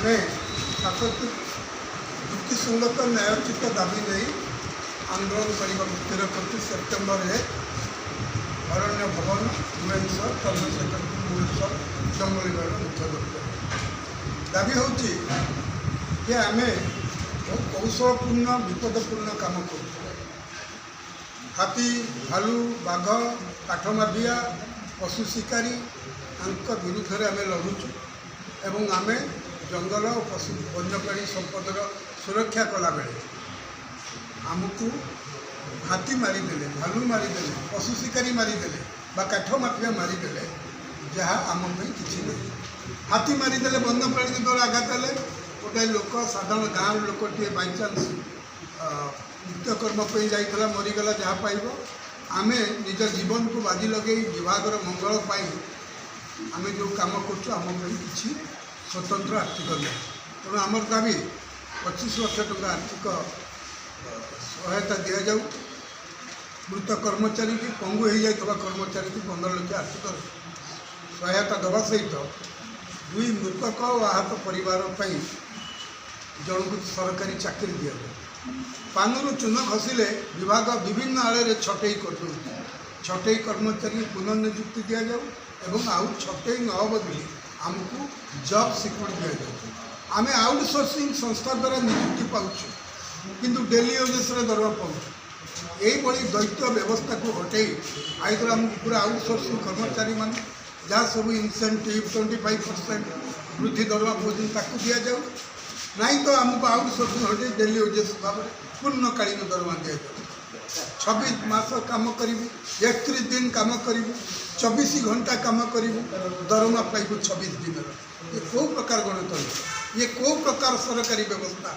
ଆମେ ସାତଟି ଯୁକ୍ତିସଙ୍ଗତ ନ୍ୟାୟୋଚିତ ଦାବି ନେଇ ଆନ୍ଦୋଳନ କରିବାକୁ ସ୍ଥିର କରିଛୁ। ସେପ୍ଟେମ୍ବରରେ ଅରଣ୍ୟ ଭବନ, ଭୁବନେଶ୍ୱର, ଚନ୍ଦ୍ରଶେଖର, ଭୁବନେଶ୍ୱର, ଜଙ୍ଗଲୀଗଡ଼ ମୁଖ୍ୟ ଦପ୍ତର। ଦାବି ହେଉଛି ଯେ ଆମେ ବହୁତ କୌଶଳପୂର୍ଣ୍ଣ ବିପଦପୂର୍ଣ୍ଣ କାମ କରୁଛୁ। ହାତୀ, ଭାଲୁ, ବାଘ, କାଠମାଫିଆ, ପଶୁ ଶିକାରୀ ତାଙ୍କ ବିରୁଦ୍ଧରେ ଆମେ ଲଢ଼ୁଛୁ ଏବଂ ଆମେ ଜଙ୍ଗଲ ଓ ପଶୁ ବନ୍ୟପ୍ରାଣୀ ସମ୍ପଦର ସୁରକ୍ଷା କଲାବେଳେ ଆମକୁ ହାତୀ ମାରିଦେଲେ, ଭାଲୁ ମାରିଦେଲେ, ପଶୁ ଶିକାରୀ ମାରିଦେଲେ ବା କାଠ ମାଫିଆ ମାରିଦେଲେ ଯାହା ଆମ ପାଇଁ କିଛି ନାହିଁ। ହାତୀ ମାରିଦେଲେ ବନ୍ୟପ୍ରାଣୀ ଦ୍ୱାରା ଆଘାତ ହେଲେ ଗୋଟାଏ ଲୋକ, ସାଧାରଣ ଗାଁର ଲୋକଟିଏ ବାଇଚାନ୍ସ ନିତ୍ୟକର୍ମ ପାଇଁ ଯାଇଥିଲା, ମରିଗଲା, ଯାହା ପାଇବ। ଆମେ ନିଜ ଜୀବନକୁ ବାଜି ଲଗେଇ ବିଭାଗର ମଙ୍ଗଳ ପାଇଁ ଆମେ ଯେଉଁ କାମ କରୁଛୁ ଆମ ପାଇଁ କିଛି ସ୍ୱତନ୍ତ୍ର ଆର୍ଥିକ ନାହିଁ। ତେଣୁ ଆମର ଦାବି 25 ଲକ୍ଷ ଟଙ୍କା ଆର୍ଥିକ ସହାୟତା ଦିଆଯାଉ। ମୃତ କର୍ମଚାରୀକି, ପଙ୍ଗୁ ହୋଇଯାଇଥିବା କର୍ମଚାରୀକି 15 ଲକ୍ଷ ଆର୍ଥିକ ସହାୟତା ଦେବା ସହିତ 2 ମୃତକ ଓ ଆହତ ପରିବାର ପାଇଁ ଜଣକୁ ସରକାରୀ ଚାକିରି ଦିଆଯାଉ। ପାନରୁ ଚୂନ ଖସିଲେ ବିଭାଗ ବିଭିନ୍ନ ଆଳରେ ଛଟେଇ କରିଦେଉଛି। ଛଟେଇ କର୍ମଚାରୀ ପୁନଃନିଯୁକ୍ତି ଦିଆଯାଉ ଏବଂ ଆଉ ଛଟେଇ ନ ହେବ ବୋଲି ଆମକୁ ଜବ୍ ସିକ୍ୟୁରିଟି ଦିଆଯାଉଛି। ଆମେ ଆଉଟସୋର୍ସିଂ ସଂସ୍ଥା ଦ୍ୱାରା ନିଯୁକ୍ତି ପାଉଛୁ କିନ୍ତୁ ଡେଲି ୱେଜେସ୍ରେ ଦରମା ପାଉଛୁ। ଏଇଭଳି ଦ୍ୱୈତ ବ୍ୟବସ୍ଥାକୁ ହଟେଇ ଆଇଦର ଆମକୁ ପୁରା ଆଉଟସୋର୍ସିଂ କର୍ମଚାରୀମାନେ ଯାହା ସବୁ ଇନସେଣ୍ଟିଭ୍ 25% ବୃଦ୍ଧି ଦରମା ପାଉଛନ୍ତି ତାକୁ ଦିଆଯାଉ, ନାହିଁ ତ ଆମକୁ ଆଉଟସୋର୍ସିଂ ହଟେଇ ଡେଲି ୱେଜେସ୍ ଭାବରେ ପୂର୍ଣ୍ଣକାଳୀନ ଦରମା ଦିଆଯାଉ। 26 ମାସ କାମ କରିବୁ, 31 ଦିନ କାମ କରିବୁ, 24 ଘଣ୍ଟା କାମ କରିବୁ, ଦରମା ପାଇବୁ 26 ଦିନର। ଏ କେଉଁ ପ୍ରକାର ଗଣତନ୍ତ୍ର? ଇଏ କେଉଁ ପ୍ରକାର ସରକାରୀ ବ୍ୟବସ୍ଥା?